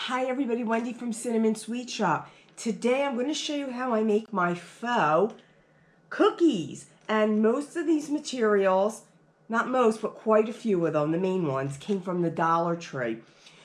Hi everybody, Wendy from Cinnamon Sweet Shop. Today I'm going to show you how I make my faux cookies. And most of these materials, not most, but quite a few of them, the main ones, came from the Dollar Tree.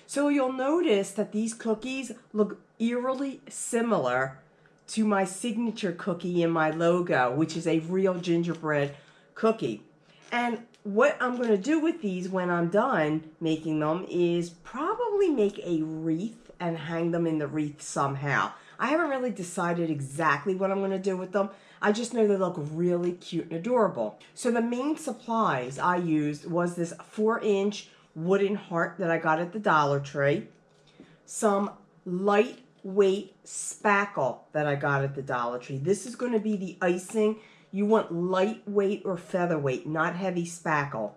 So you'll notice that these cookies look eerily similar to my signature cookie in my logo, which is a real gingerbread cookie. And what I'm going to do with these when I'm done making them is probably make a wreath and hang them in the wreath somehow. I haven't really decided exactly what I'm going to do with them. I just know they look really cute and adorable. So the main supplies I used was this 4-inch wooden heart that I got at the Dollar Tree, some lightweight spackle that I got at the Dollar Tree. This is going to be the icing. You want lightweight or featherweight, not heavy spackle.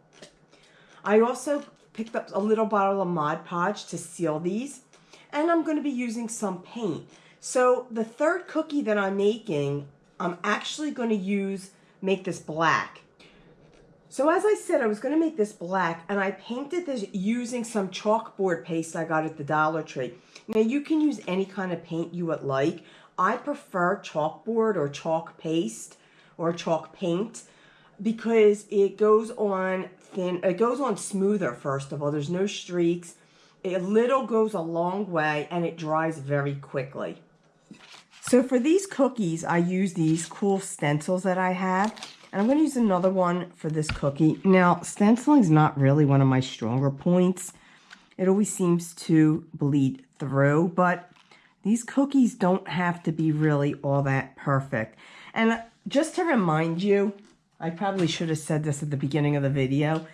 I also picked up a little bottle of Mod Podge to seal these, and I'm going to be using some paint. So the third cookie that I'm making, I'm actually going to make this black. So as I said, I was going to make this black, and I painted this using some chalkboard paste I got at the Dollar Tree. Now you can use any kind of paint you would like. I prefer chalkboard or chalk paste or chalk paint because it goes on thin, it goes on smoother. First of all, there's no streaks. A little goes a long way, and it dries very quickly. So for these cookies, I use these cool stencils that I have, and I'm going to use another one for this cookie. Now, stenciling is not really one of my stronger points. It always seems to bleed through, but these cookies don't have to be really all that perfect. And just to remind you, I probably should have said this at the beginning of the video,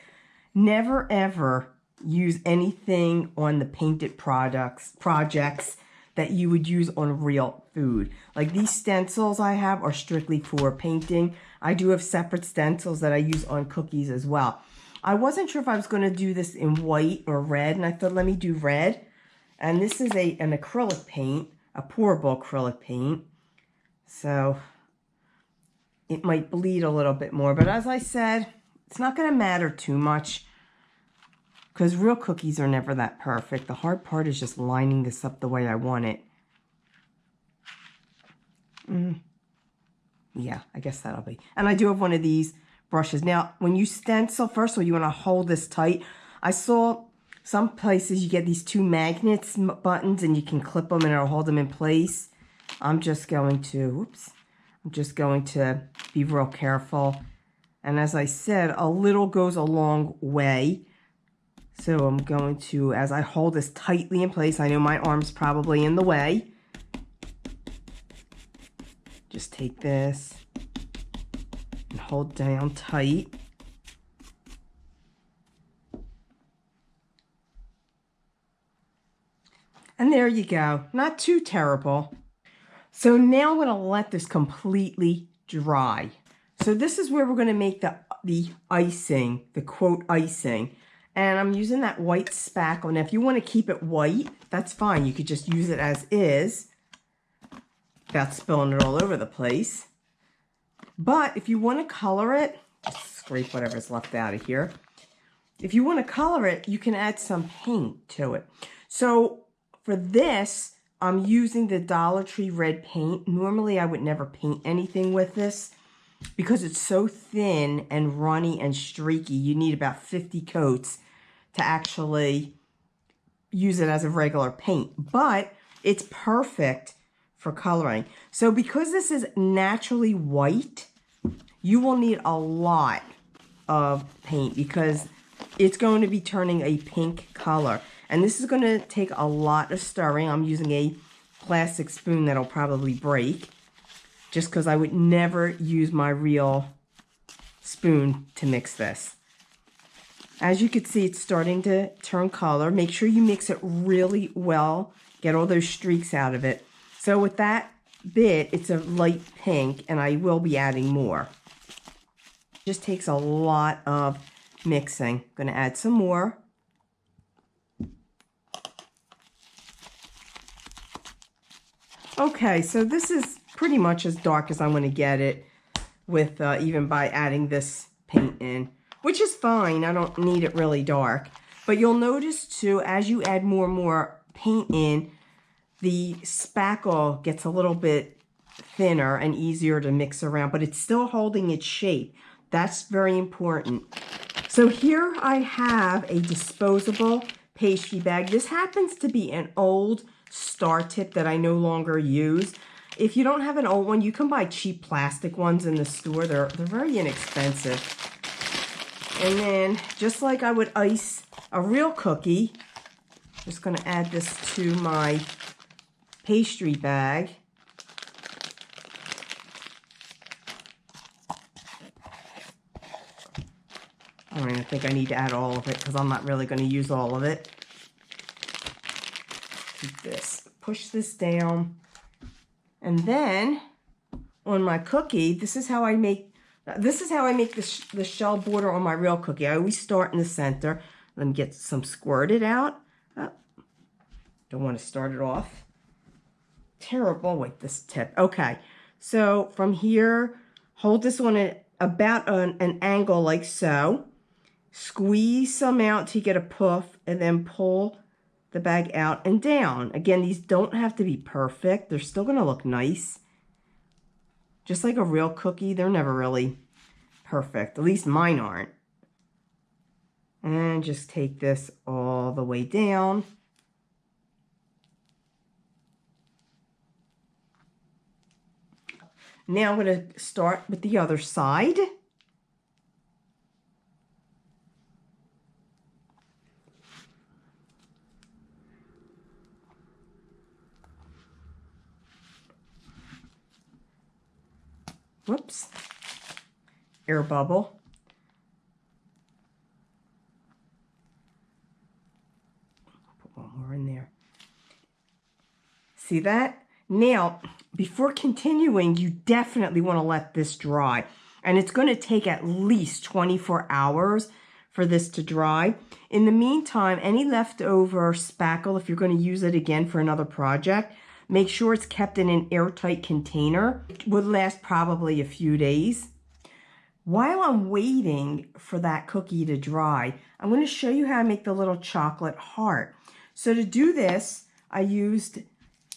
never ever use anything on the painted projects that you would use on real food. Like these stencils I have are strictly for painting. I do have separate stencils that I use on cookies as well. I wasn't sure if I was going to do this in white or red, and I thought let me do red. And this is an acrylic paint, a pourable acrylic paint. So it might bleed a little bit more, but as I said, it's not going to matter too much because real cookies are never that perfect. The hard part is just lining this up the way I want it. Yeah, I guess that'll be. And I do have one of these brushes. Now, when you stencil, first of all, you want to hold this tight. I saw some places you get these 2 magnets buttons and you can clip them and it'll hold them in place. I'm just going to be real careful. And as I said, a little goes a long way. So I'm going to, as I hold this tightly in place, I know my arm's probably in the way. Just take this and hold down tight. And there you go. Not too terrible. So now I'm going to let this completely dry. So this is where we're going to make the icing, the quote icing. And I'm using that white spackle. Now if you want to keep it white, that's fine. You could just use it as is without spilling it all over the place. But if you want to color it, just scrape whatever's left out of here. If you want to color it, you can add some paint to it. So for this, I'm using the Dollar Tree red paint. Normally, I would never paint anything with this because it's so thin and runny and streaky. You need about 50 coats to actually use it as a regular paint. But it's perfect for coloring. So because this is naturally white, you will need a lot of paint because it's going to be turning a pink color. And this is going to take a lot of stirring. I'm using a plastic spoon that'll probably break just because I would never use my real spoon to mix this. As you can see, it's starting to turn color. Make sure you mix it really well. Get all those streaks out of it. So with that bit, it's a light pink, and I will be adding more. It just takes a lot of mixing. I'm going to add some more. Okay, so this is pretty much as dark as I'm going to get it with even by adding this paint in, which is fine. I don't need it really dark. But you'll notice too, as you add more and more paint in, the spackle gets a little bit thinner and easier to mix around, but it's still holding its shape. That's very important. So here I have a disposable pastry bag. This happens to be an old star tip that I no longer use. If you don't have an old one, you can buy cheap plastic ones in the store. They're very inexpensive. And then, just like I would ice a real cookie, just going to add this to my pastry bag. I don't even think I need to add all of it because I'm not really going to use all of it. Keep this. Push this down. And then on my cookie, this is how I make the shell border on my real cookie. I always start in the center. Let me get some squirted out. Oh, don't want to start it off. Terrible. Wait, this tip. Okay. So from here, hold this on about an angle like so. Squeeze some out till you get a puff, and then pull the bag out and down. Again, these don't have to be perfect. They're still going to look nice. Just like a real cookie, they're never really perfect. At least mine aren't. And just take this all the way down. Now I'm going to start with the other side. Whoops, air bubble. Put one more in there. See that? Now, before continuing, you definitely want to let this dry. And it's going to take at least 24 hours for this to dry. In the meantime, any leftover spackle, if you're going to use it again for another project, make sure it's kept in an airtight container. It would last probably a few days. While I'm waiting for that cookie to dry, I'm going to show you how I make the little chocolate heart. So to do this, I used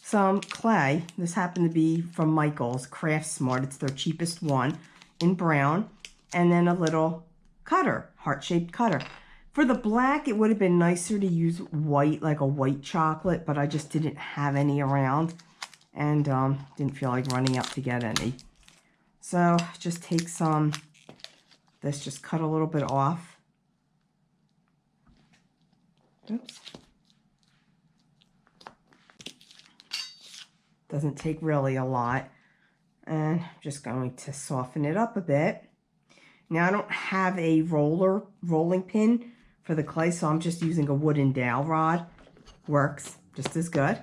some clay. This happened to be from Michael's Craft Smart. It's their cheapest one in brown. And then a little cutter, heart-shaped cutter. For the black, it would have been nicer to use white, like a white chocolate, but I just didn't have any around and didn't feel like running out to get any. So just take some, this, just cut a little bit off. Oops. Doesn't take really a lot. And I'm just going to soften it up a bit. Now I don't have a rolling pin for the clay, so I'm just using a wooden dowel rod. Works just as good.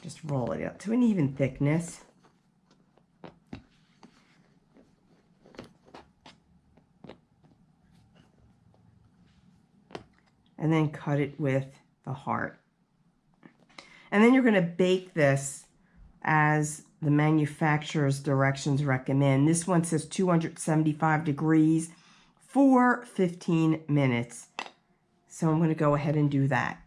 Just roll it up to an even thickness. And then cut it with the heart. And then you're going to bake this as the manufacturer's directions recommend. This one says 275 degrees for 15 minutes. So I'm going to go ahead and do that.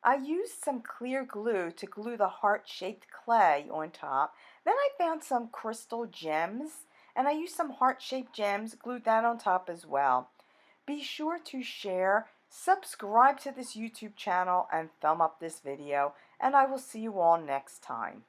I used some clear glue to glue the heart-shaped clay on top. Then I found some crystal gems, and I used some heart-shaped gems, glued that on top as well. Be sure to share, subscribe to this YouTube channel, and thumb up this video, and I will see you all next time.